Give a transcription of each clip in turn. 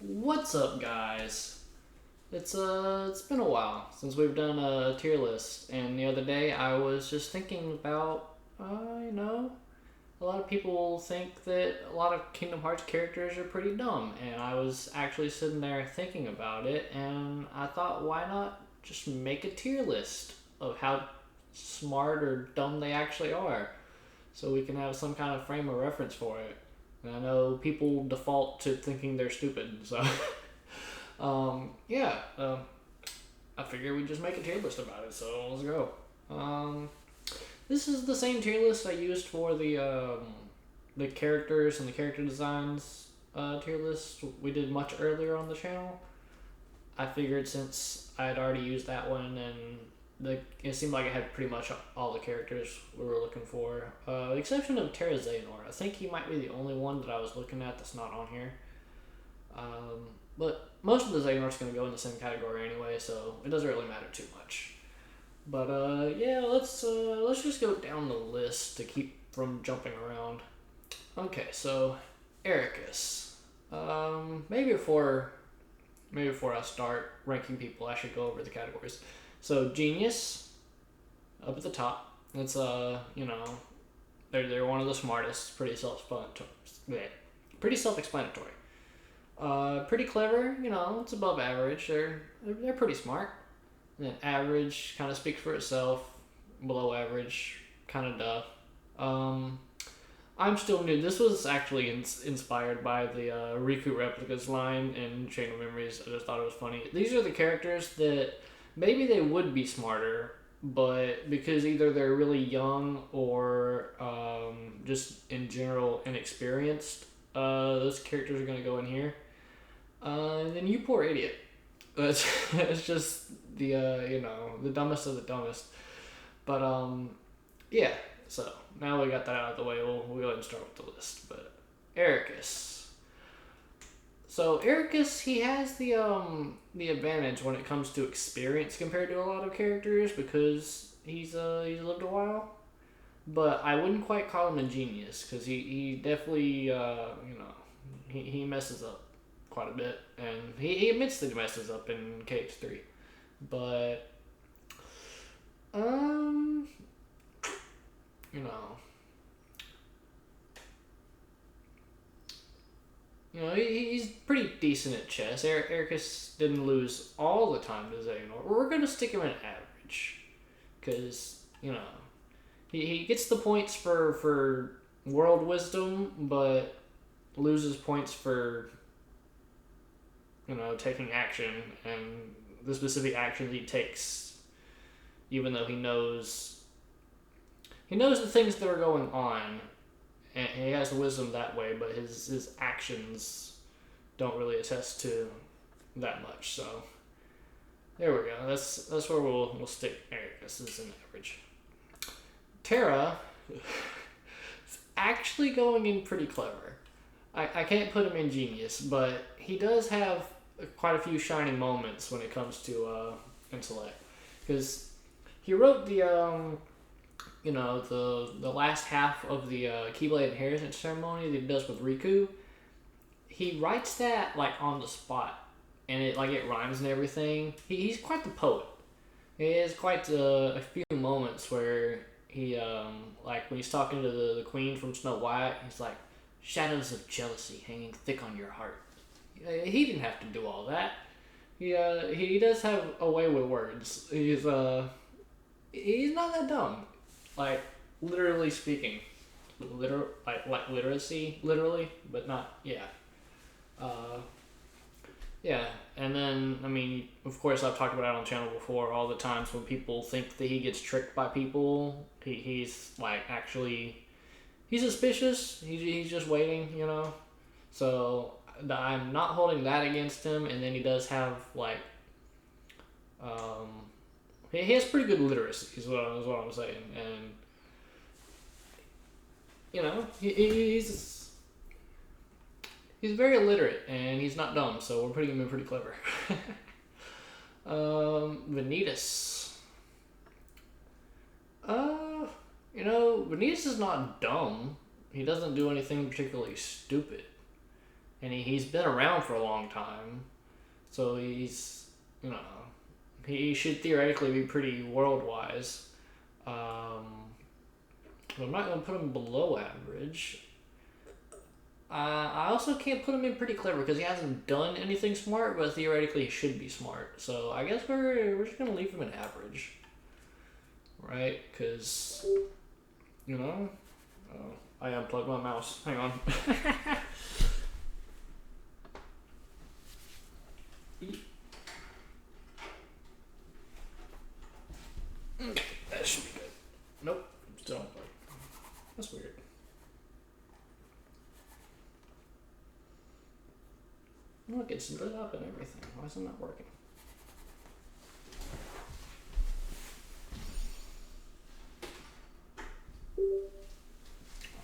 What's up, guys? It's been a while since we've done a tier list, and the other day I was just thinking about a lot of people think that a lot of Kingdom Hearts characters are pretty dumb, and I was actually sitting there thinking about it, and I thought, why not just make a tier list of how smart or dumb they actually are, so we can have some kind of frame of reference for it. And I know people default to thinking they're stupid, so yeah, I figured we'd just make a tier list about it. So let's go. Um, this is the same tier list I used for the characters and the character designs tier list we did much earlier on the channel. I figured since I had already used that one and it seemed like it had pretty much all the characters we were looking for, the exception of Terra Xehanort. I think he might be the only one that I was looking at that's not on here. But most of the Xehanort's going to go in the same category anyway, so it doesn't really matter too much. But yeah, let's just go down the list to keep from jumping around. Okay, so Ericus. Maybe before I start ranking people, I should go over the categories. So Genius, up at the top. It's they're one of the smartest. Pretty self-explanatory. Pretty clever. It's above average. They're pretty smart. And then average kind of speaks for itself. Below average, kind of duh. I'm still new. This was actually inspired by the Riku replicas line in Chain of Memories. I just thought it was funny. These are the characters that maybe they would be smarter, but because either they're really young or just in general inexperienced, those characters are going to go in here. And then you poor idiot. That's it's just the dumbest of the dumbest. But yeah. So now we got that out of the way. We'll go ahead and start with the list. But Ericus. So Ericus, he has the advantage when it comes to experience compared to a lot of characters because he's lived a while. But I wouldn't quite call him a genius because he definitely he messes up quite a bit, and he admits that he messes up in KH3. But you know he's pretty decent at chess. Ericus didn't lose all the time to Xehanort. We're gonna stick him in average because he gets the points for world wisdom, but loses points for taking action and the specific actions he takes, even though he knows the things that are going on, and he has the wisdom that way, but his actions don't really attest to that much. So there we go. That's where we'll stick Ericus as an average. Terra is actually going in pretty clever. I can't put him in genius, but he does have quite a few shining moments when it comes to intellect, because he wrote the last half of the Keyblade Inheritance Ceremony that he does with Riku. He writes that like on the spot, and it rhymes and everything. He's quite the poet. He has quite a few moments where he like when he's talking to the queen from Snow White, he's like, "Shadows of jealousy hanging thick on your heart." He didn't have to do all that. He does have a way with words. He's not that dumb. Like, literally speaking. Like literacy, literally, but not, yeah. Yeah, and then, I mean, of course, I've talked about it on the channel before, all the times when people think that he gets tricked by people. He's, like, actually, he's suspicious. He's just waiting. So, I'm not holding that against him, and then he does have, like, he has pretty good literacy, is what I'm saying, and he's very illiterate, and he's not dumb, so we're putting him in pretty clever. Vanitas. Vanitas is not dumb. He doesn't do anything particularly stupid. and he's been around for a long time, so he's, you know, he should theoretically be pretty world-wise. But I'm not going to put him below average. I also can't put him in pretty clever because he hasn't done anything smart, but theoretically he should be smart. So I guess we're just going to leave him in average. Right? Because, you know, I unplugged my mouse. Hang on. Okay, that should be good. Nope, still unplugged. That's weird. Look, it's lit up and everything. Why is it not working?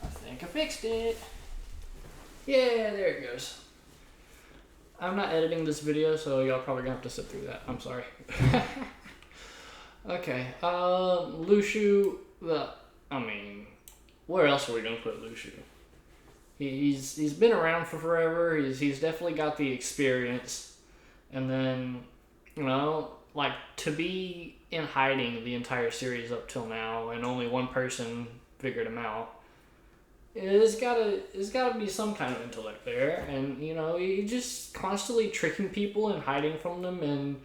I think I fixed it. Yeah, there it goes. I'm not editing this video, so y'all probably gonna have to sit through that. I'm sorry. Okay, Luxu, where else are we gonna put Luxu? He's been around for forever. He's definitely got the experience, and then, you know, like, to be in hiding the entire series up till now, and only one person figured him out. There's gotta be some kind of intellect there, and, you know, he's just constantly tricking people and hiding from them, and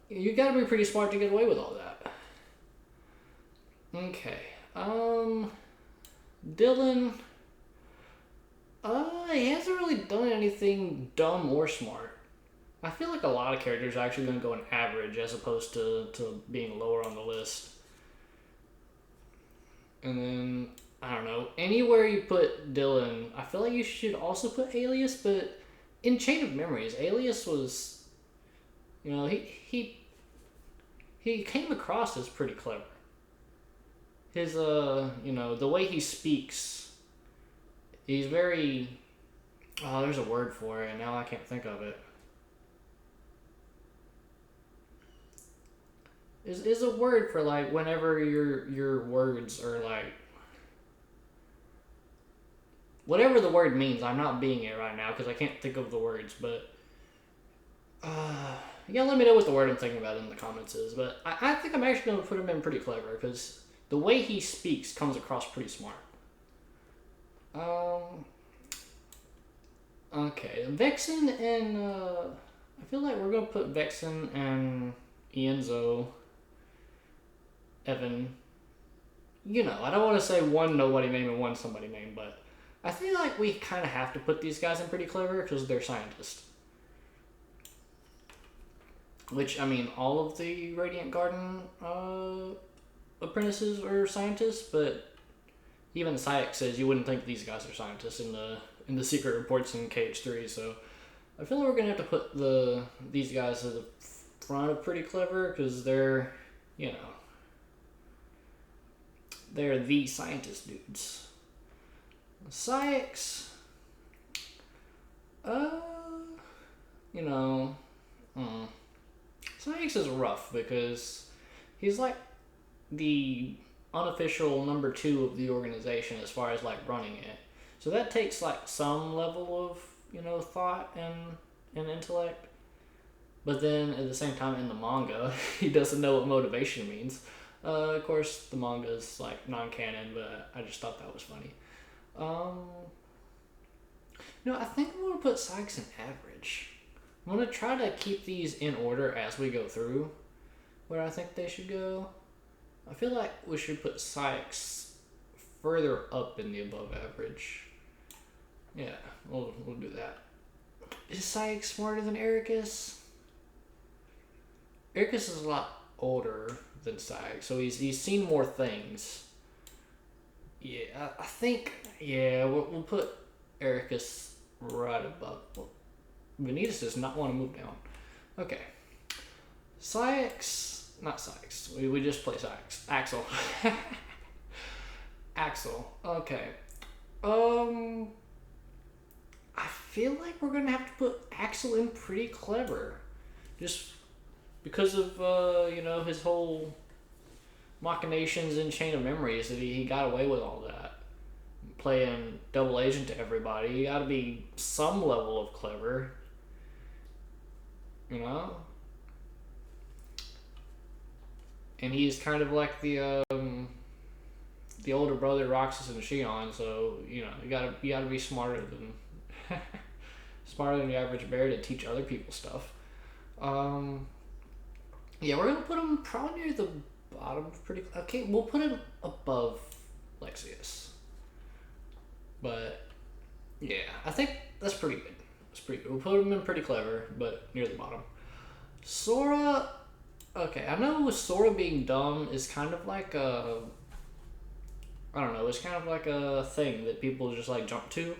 you gotta be pretty smart to get away with all that. Okay, Dylan. He hasn't really done anything dumb or smart. I feel like a lot of characters are actually going to go in average as opposed to being lower on the list. And then, I don't know, anywhere you put Dylan, I feel like you should also put Alias, but in Chain of Memories, Alias was, you know, he came across as pretty clever. His, you know, the way he speaks, he's very, there's a word for it, and now I can't think of it. Is a word for, like, whenever your words are, like, whatever the word means. I'm not being it right now because I can't think of the words, but yeah, let me know what the word I'm thinking about in the comments is. But I think I'm actually going to put him in pretty clever because the way he speaks comes across pretty smart. Okay, Vexen and I feel like we're gonna put Vexen and Ienzo, Evan. You know, I don't want to say one nobody name and one somebody name, but I feel like we kind of have to put these guys in pretty clever because they're scientists. Which, I mean, all of the Radiant Garden apprentices are scientists, but even Sayek says you wouldn't think these guys are scientists in the secret reports in KH3, so I feel like we're gonna have to put these guys at the front of pretty clever because they're, you know, they're the scientist dudes. Sayek's, you know, Sayek's is rough because he's like the unofficial number 2 of the organization as far as like running it. So that takes like some level of, you know, thought and intellect. But then at the same time in the manga, he doesn't know what motivation means. Of course, the manga is like non-canon, but I just thought that was funny. No, I think I'm gonna put Sykes in average. I'm gonna try to keep these in order as we go through where I think they should go. I feel like we should put Sykes further up in the above average. Yeah, we'll do that. Is Sykes smarter than Ericus? Ericus is a lot older than Sykes, so he's seen more things. Yeah, I think, yeah, we'll put Ericus right above. Well, Vanitas does not want to move down. Okay. Sykes, not Sykes. We just play Sykes. Axel. Axel. Okay. I feel like we're gonna have to put Axel in pretty clever, just because of you know, his whole machinations in Chain of Memories that he got away with all that. playing double agent to everybody. You gotta be some level of clever, you know? And he's kind of like the older brother Roxas and Shion, so you gotta be smarter than smarter than the average bear to teach other people stuff. Yeah, we're gonna put him probably near the bottom. Pretty okay. We'll put him above Lexius, but yeah, I think that's pretty good. That's pretty good. We'll put him in pretty clever, but near the bottom. Sora. Okay, I know Sora being dumb is kind of like a. I don't know. It's kind of like a thing that people just like jump to.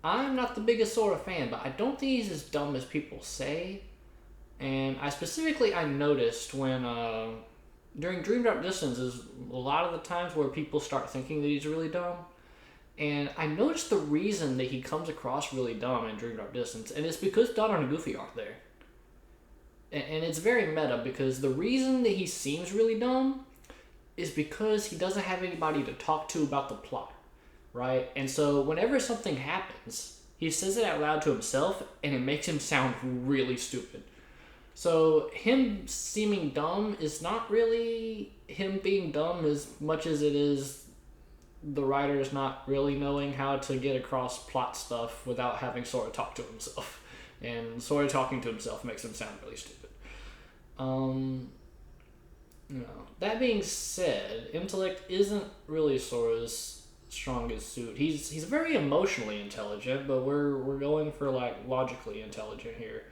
I'm not the biggest Sora fan, but I don't think he's as dumb as people say. And I noticed when during Dream Drop Distance is a lot of the times where people start thinking that he's really dumb. And I noticed the reason that he comes across really dumb in Dream Drop Distance, and it's because Donald and Goofy aren't there. And it's very meta because the reason that he seems really dumb is because he doesn't have anybody to talk to about the plot, right? And so whenever something happens, he says it out loud to himself, and it makes him sound really stupid. So him seeming dumb is not really him being dumb as much as it is the writers not really knowing how to get across plot stuff without having Sora talk to himself. And Sora talking to himself makes him sound really stupid. That being said, intellect isn't really Sora's strongest suit. He's very emotionally intelligent, but we're going for like logically intelligent here.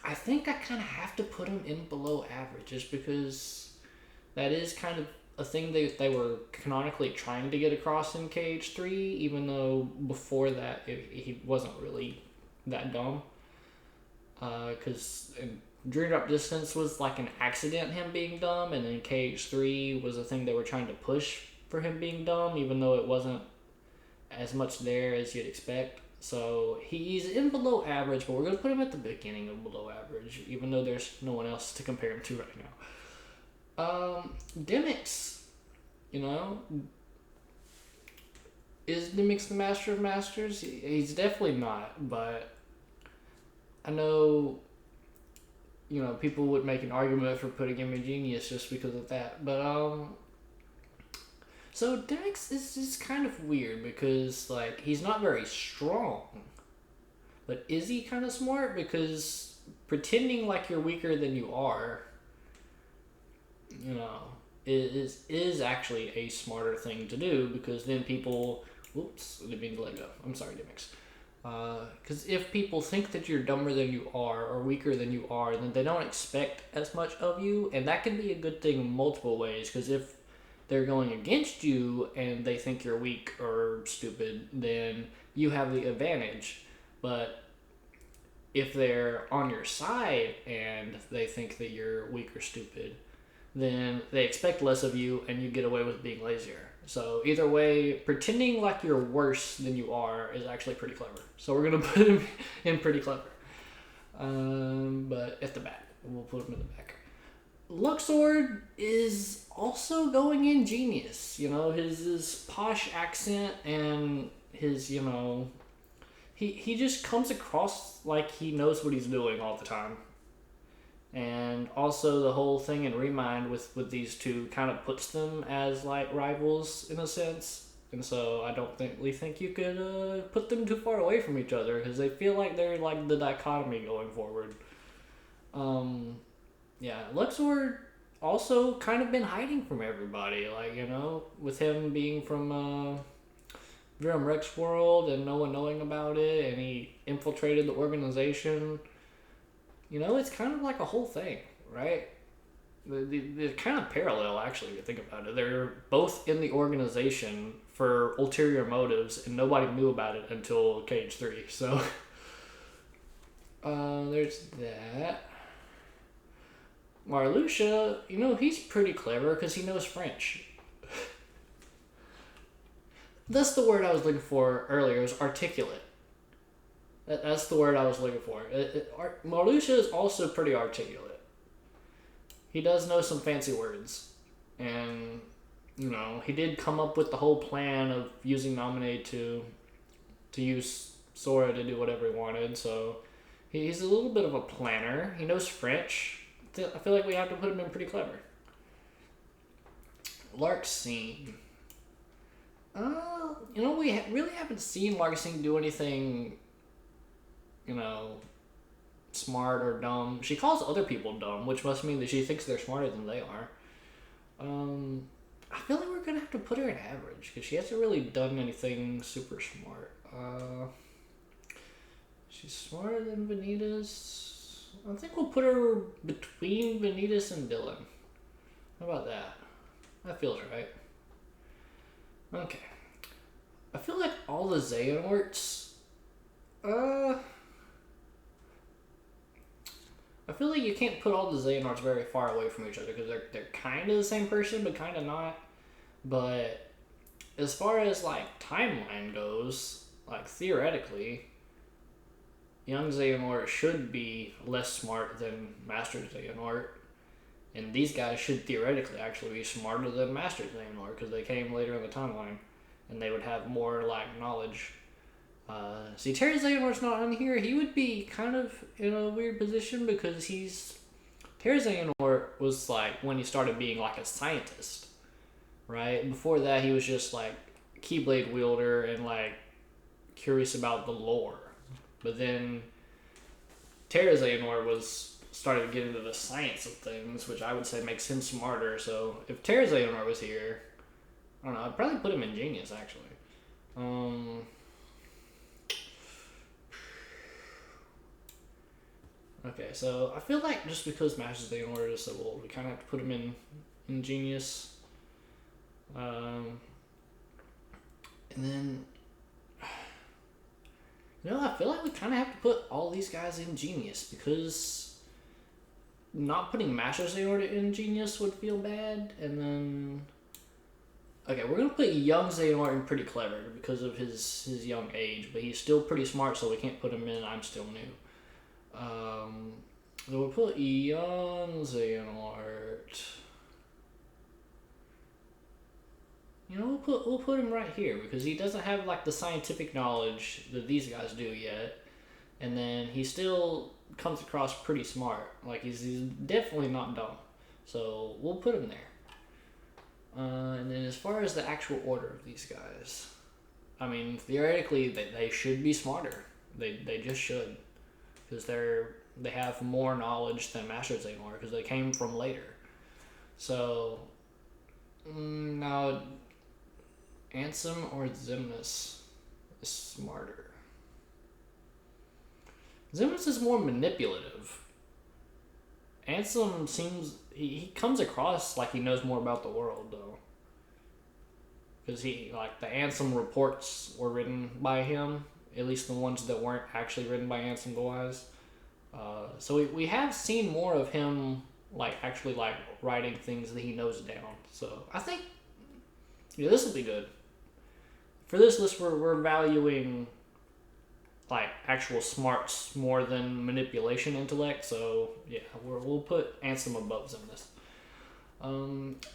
I think I kind of have to put him in below average just because that is kind of a thing they were canonically trying to get across in KH3, even though before that he wasn't really that dumb. Because Dream Drop Distance was like an accident, him being dumb, and then KH3 was a thing they were trying to push for him being dumb, even though it wasn't as much there as you'd expect. So he's in below average, but we're going to put him at the beginning of below average, even though there's no one else to compare him to right now. Demyx, is Demyx the master of masters? He's definitely not, but I know, people would make an argument for putting him in Genius just because of that, but, so Demyx is just kind of weird because, like, he's not very strong, but is he kind of smart? Because pretending like you're weaker than you are, is actually a smarter thing to do because then people, didn't mean to let go. I'm sorry, Demyx. Because if people think that you're dumber than you are or weaker than you are, then they don't expect as much of you, and that can be a good thing in multiple ways, because if they're going against you and they think you're weak or stupid, then you have the advantage. But if they're on your side and they think that you're weak or stupid, then they expect less of you and you get away with being lazier. So either way, pretending like you're worse than you are is actually pretty clever. So we're going to put him in pretty clever. But at the back. We'll put him in the back. Luxord is also going in Genius. His posh accent and his, he just comes across like he knows what he's doing all the time. And also the whole thing in Remind with these two kind of puts them as like rivals in a sense. And so I don't think you could put them too far away from each other because they feel like they're like the dichotomy going forward. Yeah, Luxord also kind of been hiding from everybody, like, with him being from Verum Rex world and no one knowing about it, and he infiltrated the organization. It's kind of like a whole thing, right? They're kind of parallel, actually, if you think about it. They're both in the organization for ulterior motives, and nobody knew about it until KH3, so there's that. Marluxia, he's pretty clever because he knows French. That's the word I was looking for earlier. It was articulate. That's the word I was looking for. Marluxia is also pretty articulate. He does know some fancy words. and he did come up with the whole plan of using Naminé to use Sora to do whatever he wanted. So he's a little bit of a planner. He knows French. I feel like we have to put him in pretty clever. Larxene. We really haven't seen Larxene do anything, smart or dumb. She calls other people dumb, which must mean that she thinks they're smarter than they are. I feel like we're gonna have to put her in average because she hasn't really done anything super smart. She's smarter than Vanitas. I think we'll put her between Vanitas and Dylan. How about that? That feels right. Okay. I feel like all the Xehanorts, I feel like you can't put all the Xehanorts very far away from each other because they're kind of the same person, but kind of not. But as far as like timeline goes, like theoretically, young Xehanort should be less smart than Master Xehanort, and these guys should theoretically actually be smarter than Master Xehanort because they came later in the timeline, and they would have more like knowledge. See, Terry Xehanort's not on here. He would be kind of in a weird position because Terry Xehanort was like when he started being like a scientist, right? Before that, he was just like Keyblade wielder and like curious about the lore. But then Terra Xehanort started to get into the science of things, which I would say makes him smarter. So if Terra Xehanort was here, I don't know, I'd probably put him in Genius actually. Okay, so I feel like just because Master Xehanort is so old, we kind of have to put him in Genius. And then I feel like we kind of have to put all these guys in Genius because not putting Master Xehanort in Genius would feel bad. And then, okay, we're going to put young Xehanort in Pretty Clever because of his young age, but he's still pretty smart, so we can't put him in I'm Still New. So we'll put young Xehanort. We'll put him right here because he doesn't have like the scientific knowledge that these guys do yet, and then he still comes across pretty smart. Like he's definitely not dumb, so we'll put him there. And then as far as the actual order of these guys, I mean theoretically they should be smarter. They just should because they have more knowledge than Master Xehanort because they came from later. So now. Ansem or Xemnas is smarter. Xemnas is more manipulative. Ansem seems... He comes across like he knows more about the world, though. Because the Ansem reports were written by him. At least the ones that weren't actually written by Ansem the Wise. So we have seen more of him, actually writing things that he knows down. So I think... Yeah, this will be good. For this list, we're valuing actual smarts more than manipulation intellect. So yeah, we'll put Ansem above Xemnas.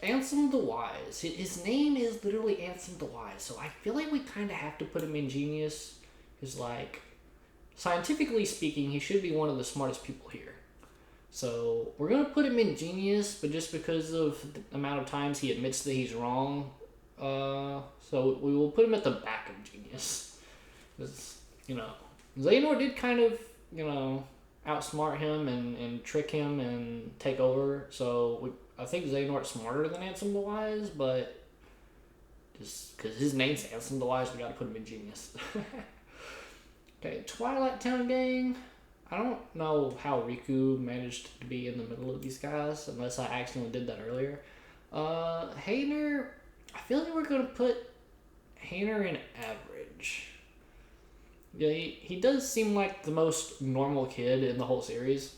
Ansem the Wise. His name is literally Ansem the Wise, so I feel like we kind of have to put him in Genius. Because scientifically speaking, he should be one of the smartest people here. So we're gonna put him in Genius, but just because of the amount of times he admits that he's wrong. So we will put him at the back of Genius. Because, Xehanort did kind of, outsmart him and trick him and take over. So I think Xehanort's smarter than Ansem the Wise, but just because his name's Ansem the Wise, we gotta put him in Genius. Okay, Twilight Town Gang. I don't know how Riku managed to be in the middle of these guys, unless I accidentally did that earlier. Hayner... I feel like we're going to put Hayner in average. Yeah, he does seem like the most normal kid in the whole series.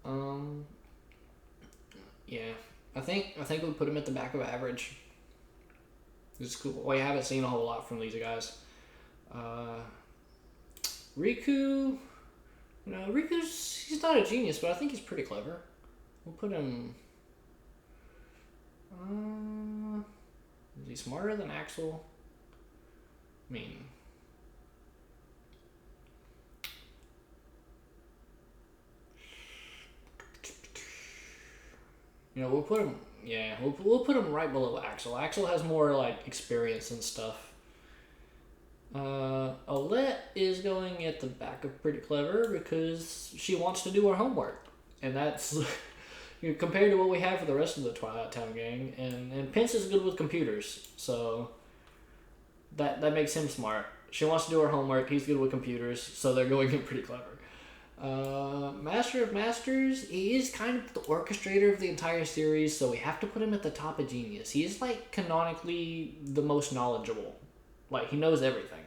Yeah, I think we'll put him at the back of average. It's cool. We haven't seen a whole lot from these guys. Riku, he's not a genius, but I think he's pretty clever. We'll put him... Is he smarter than Axel? I mean, we'll put him. Yeah, we'll put him right below Axel. Axel has more like experience and stuff. Olette is going at the back of Pretty Clever because she wants to do her homework, and that's compared to what we have for the rest of the Twilight Town gang. And Pence is good with computers, so that makes him smart. She wants to do her homework. He's good with computers, so they're going in Pretty Clever. Master of Masters, he is kind of the orchestrator of the entire series, so we have to put him at the top of Genius. He is like canonically the most knowledgeable. Like, he knows everything.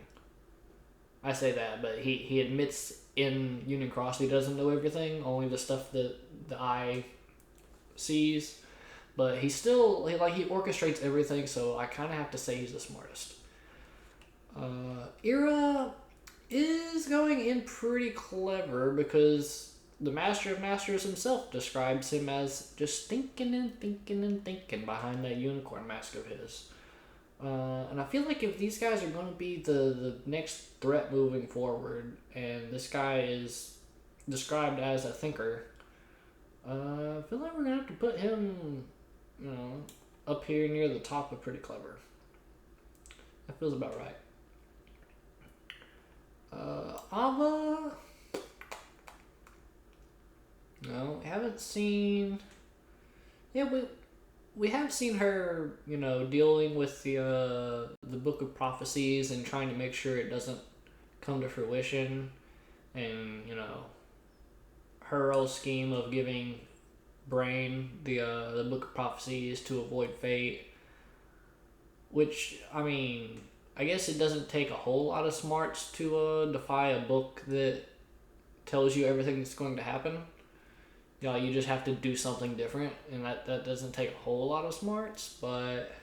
I say that, but he admits in Union Cross he doesn't know everything, only the stuff that the eye sees. But he still, he orchestrates everything, so I kind of have to say he's the smartest. Ira is going in Pretty Clever because the Master of Masters himself describes him as just thinking and thinking and thinking behind that unicorn mask of his. And I feel like if these guys are going to be the next threat moving forward, and this guy is described as a thinker, I feel like we're going to have to put him, up here near the top of Pretty Clever. That feels about right. Ava. No, we haven't seen. Yeah, we have seen her, dealing with the Book of Prophecies and trying to make sure it doesn't come to fruition, and her whole scheme of giving Brain the Book of Prophecies to avoid fate. Which, I mean, I guess it doesn't take a whole lot of smarts to defy a book that tells you everything that's going to happen. You just have to do something different, and that doesn't take a whole lot of smarts, but,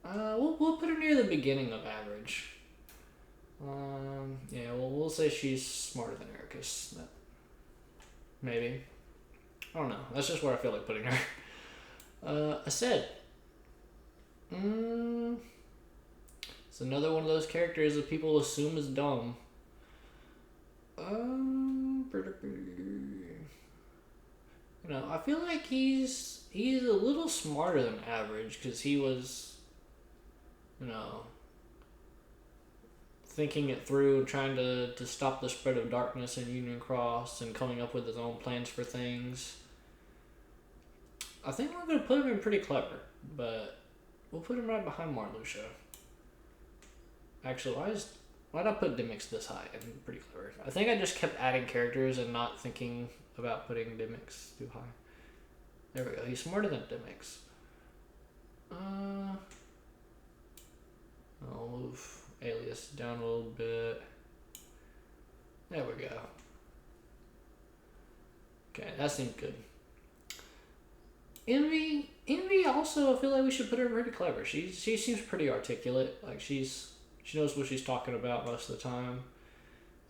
we'll put her near the beginning of average. We'll say she's smarter than Ericus. Maybe. I don't know. That's just where I feel like putting her. Aced. It's another one of those characters that people assume is dumb. I feel like he's a little smarter than average because he was, thinking it through and trying to stop the spread of darkness in Union Cross and coming up with his own plans for things. I think we're going to put him in Pretty Clever, but we'll put him right behind Marluxia. Actually, why did I put Dimix this high and Pretty Clever? I think I just kept adding characters and not thinking about putting Dimix too high. There we go. He's smarter than Dimix. I'll move Alias down a little bit. There we go. Okay, that seemed good. Envy also, I feel like we should put her Pretty Clever. She seems pretty articulate. Like she knows what she's talking about most of the time.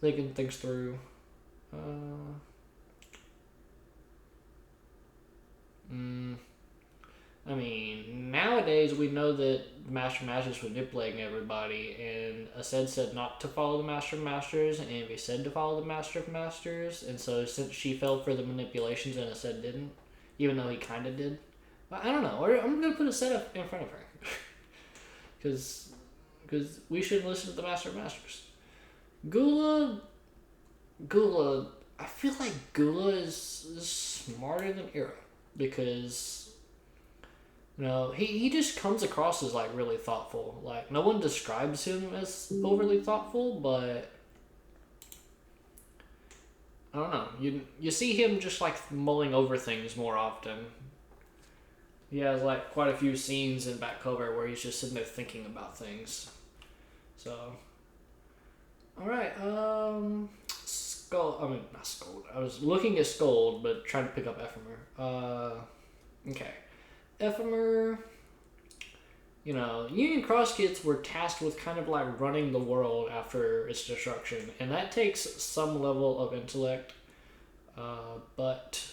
Thinking things through. I mean, nowadays we know that Master Masters was manipulating everybody, and Aced said not to follow the Master of Masters, and Envy said to follow the Master of Masters, and so since she fell for the manipulations and Aced didn't, even though he kind of did. But I don't know. I'm going to put Aced up in front of her. Because we should listen to the Master of Masters. Gula, I feel like Gula is smarter than Ira. Because, he just comes across as, like, really thoughtful. Like, no one describes him as overly thoughtful, but I don't know. You see him just, like, mulling over things more often. He has, like, quite a few scenes in Back Cover where he's just sitting there thinking about things. So, alright, not Scold. I was looking at Scold, but trying to pick up Ephemer. Okay. Ephemer, Union Cross kids were tasked with kind of like running the world after its destruction, and that takes some level of intellect, but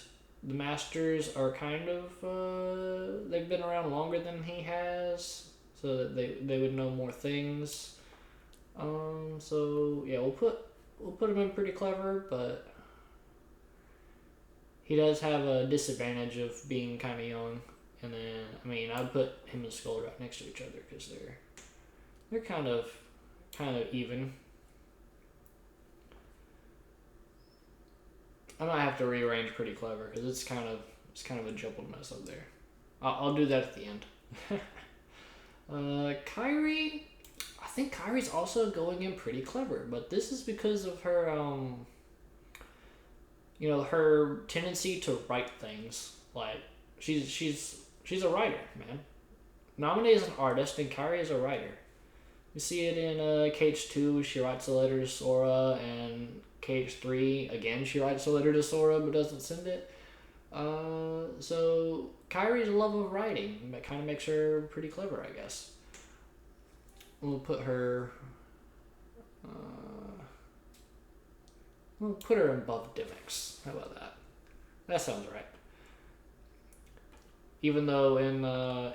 the Masters are kind of they've been around longer than he has, so that they would know more things. So yeah, we'll put him in pretty clever, but he does have a disadvantage of being kind of young. And then I mean I'd put him and Skull right next to each other because they're kind of even. I might have to rearrange pretty clever because it's kind of a jumbled mess up there. I'll do that at the end. Kairi, I think Kairi's also going in pretty clever, but this is because of her her tendency to write things. Like she's a writer, man. Naminé is an artist and Kairi is a writer. We see it in KH2. She writes a letter to Sora, and KH3 again she writes a letter to Sora but doesn't send it. So Kairi's love of writing that kind of makes her pretty clever, I guess. We'll put her. We'll put her above Dimix. How about that? That sounds right. Even though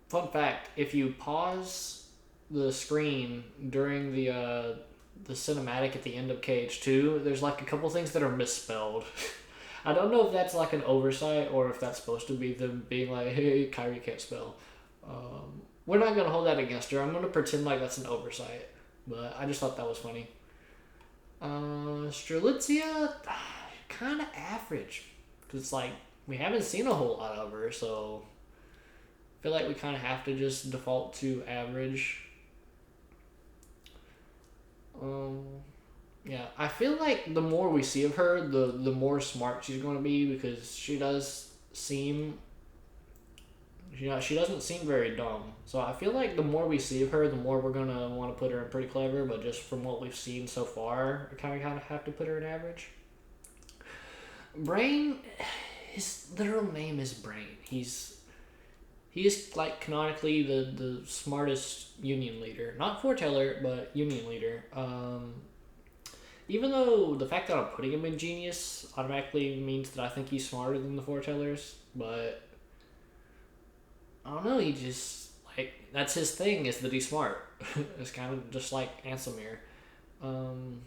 fun fact, if you pause the screen during the cinematic at the end of KH2, there's like a couple things that are misspelled. I don't know if that's like an oversight or if that's supposed to be them being like, hey, Kairi can't spell. We're not going to hold that against her. I'm going to pretend like that's an oversight. But I just thought that was funny. Strelitzia, kind of average. Because it's like, we haven't seen a whole lot of her, so I feel like we kind of have to just default to average. Yeah, I feel like the more we see of her, the more smart she's going to be because she does seem, she doesn't seem very dumb. So I feel like the more we see of her, the more we're going to want to put her in pretty clever, but just from what we've seen so far, we kind of have to put her in average. Brain, his literal name is Brain. He is like canonically the smartest Union leader. Not foreteller, but Union leader. Even though the fact that I'm putting him in Genius automatically means that I think he's smarter than the foretellers, but I don't know, he just, like, that's his thing, is that he's smart. It's kind of just like Anselmir. I'm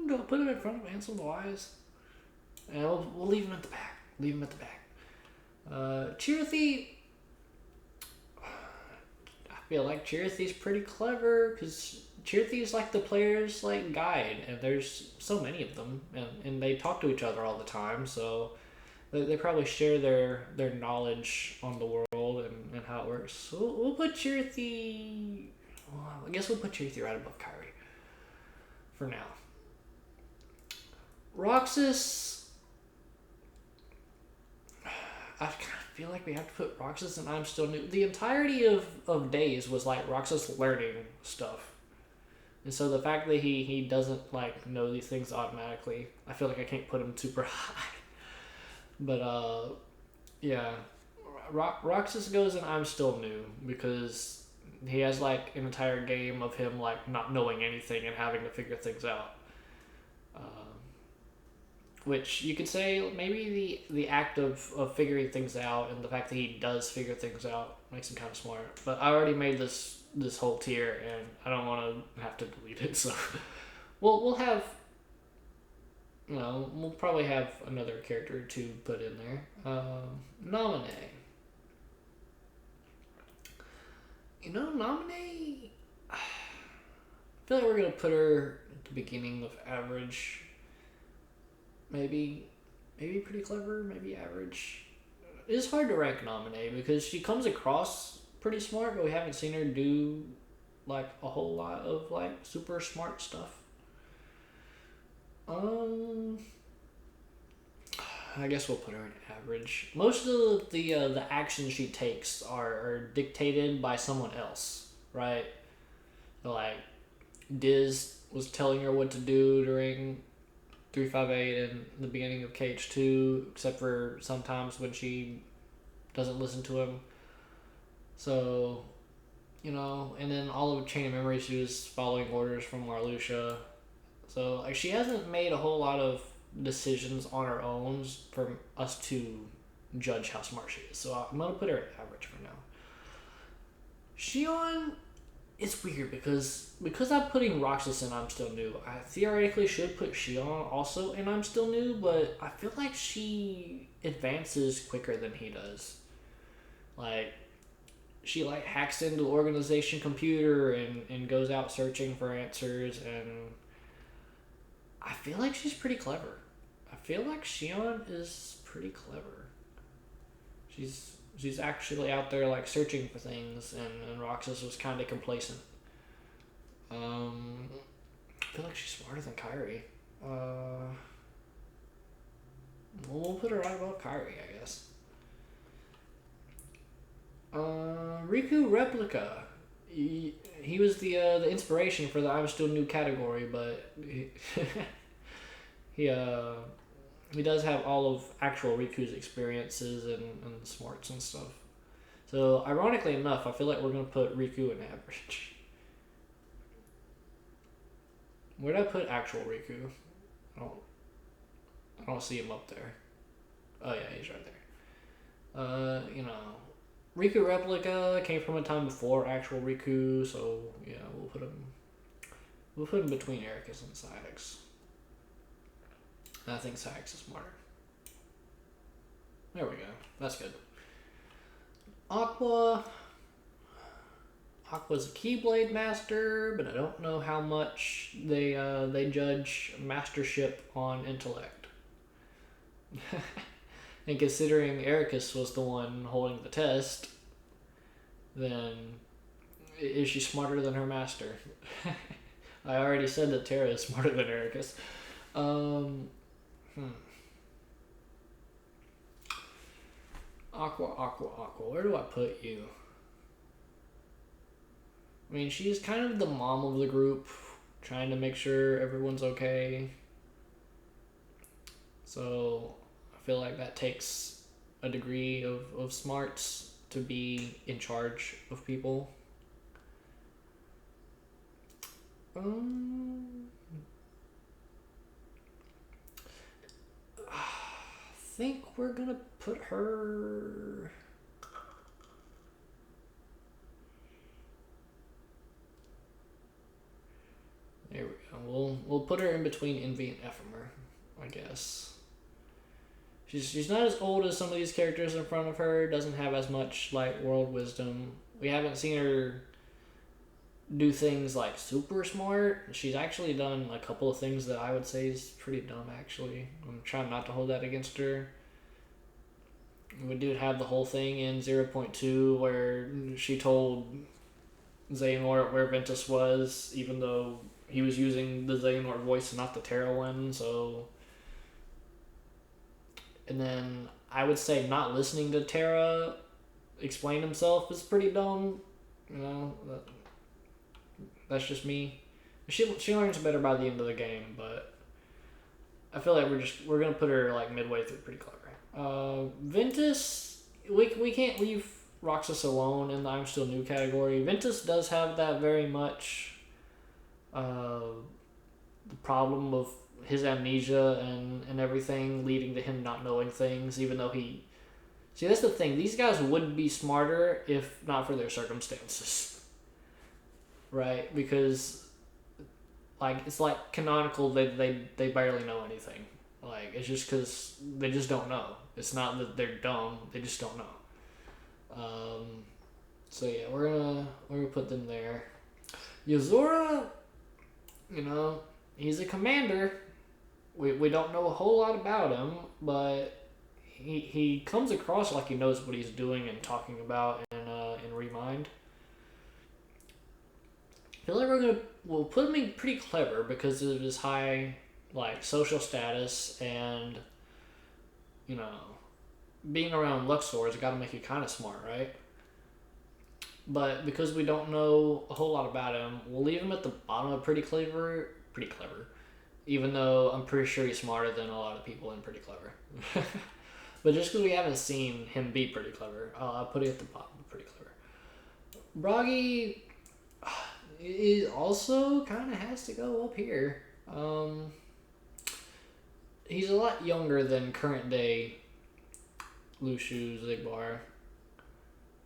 gonna put him in front of Ansel the Wise. And we'll leave him at the back. Leave him at the back. Chirithy, I feel like Chirithy's pretty clever because Chirithy is like the player's like guide, and there's so many of them, and they talk to each other all the time, so they probably share their knowledge on the world and how it works. So we'll put Chirithy. Well, I guess we'll put Chirithy right above Kairi for now. Roxas, I kind of feel like we have to put Roxas and I'm Still New. The entirety of Days was like Roxas learning stuff. And so the fact that he doesn't like know these things automatically, I feel like I can't put him super high. But yeah, Roxas goes and I'm Still New because he has like an entire game of him like not knowing anything and having to figure things out. Which you could say maybe the act of figuring things out and the fact that he does figure things out makes him kind of smart. But I already made this whole tier and I don't want to have to delete it. So we'll have, we'll probably have another character to put in there. Naminé. Naminé, I feel like we're going to put her at the beginning of average. Maybe pretty clever, maybe average. It's hard to rank Naminé because she comes across pretty smart, but we haven't seen her do like a whole lot of like super smart stuff. I guess we'll put her in average. Most of the actions she takes are dictated by someone else, right? Like Diz was telling her what to do during 358 and the beginning of KH2, except for sometimes when she doesn't listen to him. So, and then all of Chain of Memories, she was following orders from Marluxia. So like she hasn't made a whole lot of decisions on her own for us to judge how smart she is. So I'm gonna put her at average for now. Shion, it's weird because I'm putting Roxas in I'm Still New. I theoretically should put Shion also in I'm Still New, but I feel like she advances quicker than he does. Like she like hacks into the organization computer and goes out searching for answers, and I feel like she's pretty clever. I feel like Shion is pretty clever. She's actually out there like searching for things, and Roxas was kind of complacent. I feel like she's smarter than Kairi. We'll put her right above Kairi, I guess. Riku Replica. He was the inspiration for the I'm Still New category, but he he does have all of actual Riku's experiences and smarts and stuff. So ironically enough, I feel like we're gonna put Riku in average. Where'd I put actual Riku? I don't see him up there. Oh yeah, he's right there. Riku Replica came from a time before actual Riku, so yeah, we'll put him between Ericus and Saix. I think Saix is smarter. There we go. That's good. Aqua's a Keyblade master, but I don't know how much they judge mastership on intellect. And considering Ericus was the one holding the test, then is she smarter than her master? I already said that Terra is smarter than Ericus. Aqua. Where do I put you? I mean, she's kind of the mom of the group, trying to make sure everyone's okay. So I feel like that takes a degree of smarts to be in charge of people. I think we're gonna put her. There we go. We'll put her in between Envy and Ephemer, I guess. She's not as old as some of these characters in front of her. Doesn't have as much like world wisdom. We haven't seen her do things like super smart. She's actually done a couple of things that I would say is pretty dumb. Actually, I'm trying not to hold that against her. We did have the whole thing in 0.2 where she told Xehanort where Ventus was, even though he was using the Xehanort voice and not the Terra one. So. And then I would say not listening to Terra explain himself is pretty dumb. You know, that's just me. She learns better by the end of the game, but I feel like we're gonna put her like midway through pretty clever. Ventus, we can't leave Roxas alone in the I'm Still New category. Ventus does have that very much the problem of his amnesia and everything leading to him not knowing things, even though he... See, that's the thing. These guys would be smarter if not for their circumstances. Right? Because, like, it's like canonical, they barely know anything. Like, it's just because they just don't know. It's not that they're dumb, they just don't know. So yeah, we're gonna put them there. Yozora, he's a commander. We don't know a whole lot about him, but he comes across like he knows what he's doing and talking about in Remind. I feel like we'll put him in pretty clever because of his high like social status, and being around Luxor has got to make you kind of smart, right? But because we don't know a whole lot about him, we'll leave him at the bottom of pretty clever. Even though I'm pretty sure he's smarter than a lot of people in Pretty Clever. But just because we haven't seen him be pretty clever, I'll put it at the bottom of Pretty Clever. Bragi is also kind of has to go up here. Um, he's a lot younger than current day Lushu Zigbar.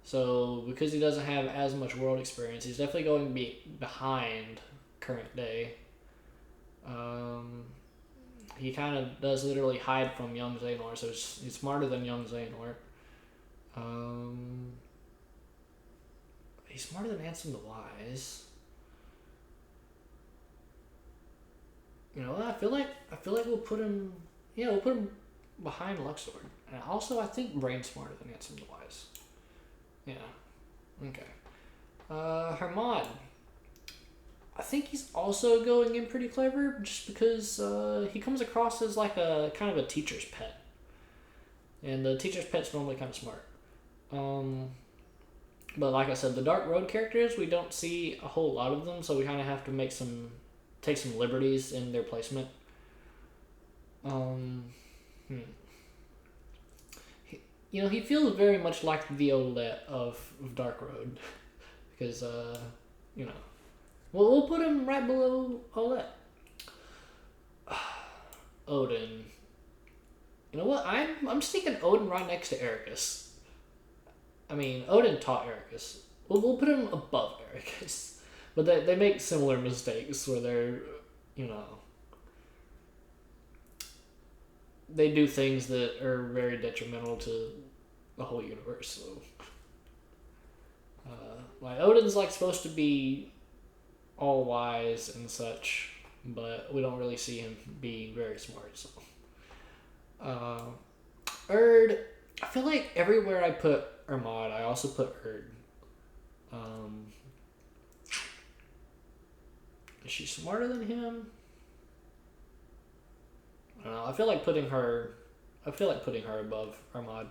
So because he doesn't have as much world experience, he's definitely going to be behind current day. He kind of does literally hide from young Xehanort, so he's smarter than young Xehanort. He's smarter than Ansem the Wise. You know, I feel like we'll put him. Yeah, we'll put him behind Luxord. And also, I think Brain's smarter than Ansem the Wise. Yeah. Okay. Hermod. I think he's also going in pretty clever, just because he comes across as like a kind of a teacher's pet, and the teacher's pet's normally kind of smart. But like I said, the Dark Road characters, we don't see a whole lot of them, so we kind of have to take some liberties in their placement. He feels very much like the Olette of Dark Road, because we'll put him right below Olette. Odin. You know what? I'm sticking Odin right next to Ericus. I mean, Odin taught Ericus. We'll put him above Ericus. But they make similar mistakes where they're, they do things that are very detrimental to the whole universe. So, like Odin's like supposed to be all wise and such, but we don't really see him be very smart. So, Erd, I feel like everywhere I put Hermod, I also put Erd. Is she smarter than him? I don't know. I feel like putting her above Hermod.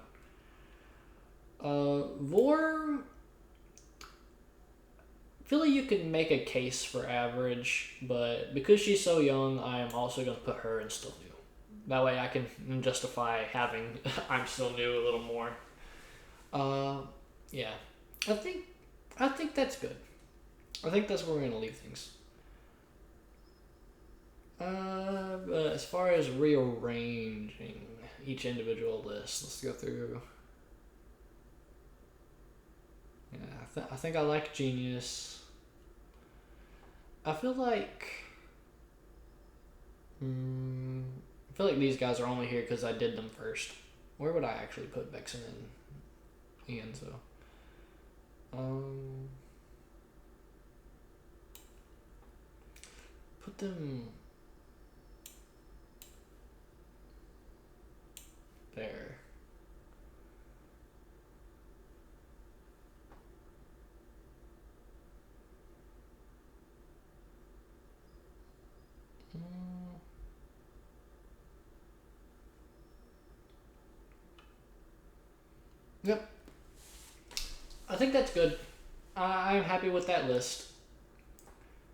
Vor, I feel like you could make a case for average, but because she's so young, I am also going to put her in still new. That way I can justify having I'm still new a little more. Yeah. I think that's good. I think that's where we're going to leave things. But as far as rearranging each individual list, let's go through. Yeah, I think I like Genius. I feel like these guys are only here because I did them first. Where would I actually put Vexen and Ienzo? Put them there. Yep. I think that's good. I'm happy with that list.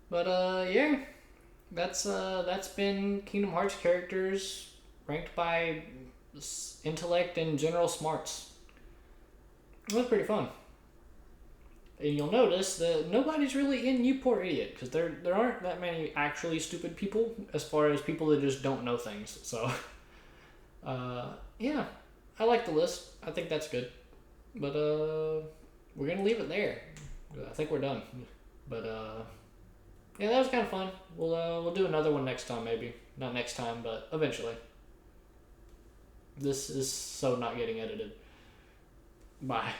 But yeah, that's been Kingdom Hearts characters ranked by intellect and general smarts. It was pretty fun. And you'll notice that nobody's really in Newport Idiot, because there aren't that many actually stupid people as far as people that just don't know things. So, yeah, I like the list. I think that's good. But we're gonna leave it there. I think we're done. But yeah, that was kind of fun. We'll do another one next time, maybe. Not next time, but eventually. This is so not getting edited. Bye.